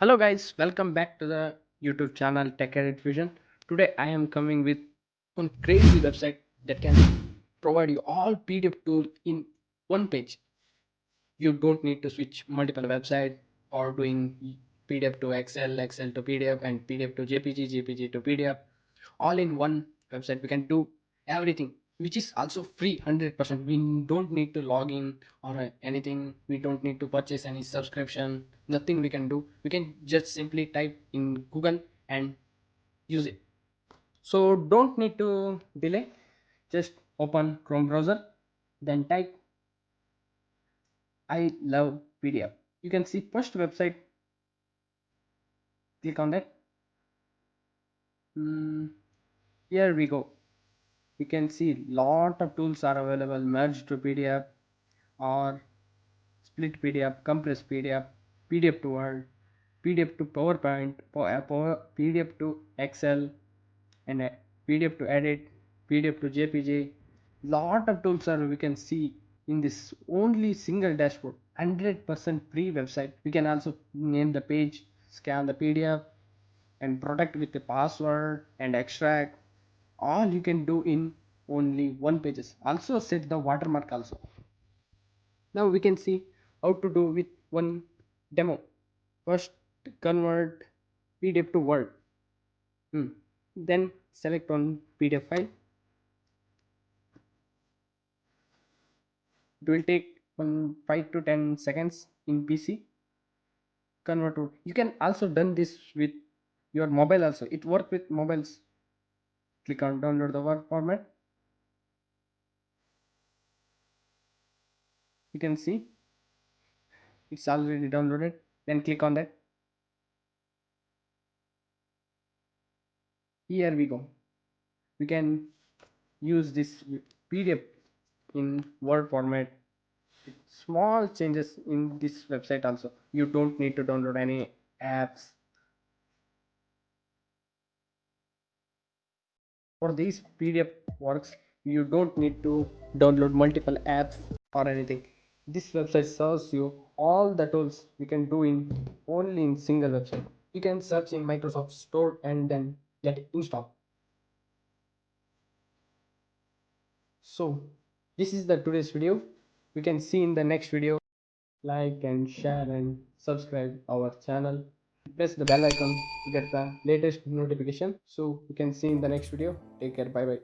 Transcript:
Hello guys, welcome back to the YouTube channel Tech Edit Fusion. Today I am coming with one crazy website that can provide you all PDF tool in one page. You don't need to switch multiple website or doing PDF to Excel, Excel to PDF and PDF to JPG, JPG to PDF. All in one website we can do everything, which is also free 100%. We don't need to log in or anything. We don't need to purchase any subscription. Nothing we can do. We can just simply type in Google and use it. So don't need to delay. Just open Chrome browser, then type I love PDF. You can see first website. Click on that. Here we go. You can see lot of tools are available. Merge to PDF or split PDF, compress PDF, PDF to Word, PDF to PowerPoint, PDF to Excel, and PDF to edit, PDF to JPG. Lot of tools are we can see in this only single dashboard. 100% free website. We can also name the page, scan the PDF, and protect with the password and extract. All you can do in only one pages. Also set the watermark also. Now we can see how to do with one demo. First convert PDF to Word. Then select on PDF file. It will take 5 to 10 seconds in PC. Convert to. You can also done this with your mobile also. It works with mobiles. Click on download the Word format. You can see it's already downloaded. Then click on that. Here we go. We can use this PDF in Word format. Small changes in this website also. You don't need to download any apps. For these PDF works, you don't need to download multiple apps or anything. This website serves you all the tools you can do in only in single website. You can search in Microsoft Store and then get it installed. So this is the today's video. We can see in the next video. Like and share and subscribe our channel. Press the bell icon to get the latest notification. So we can see in the next video. Take care. Bye bye.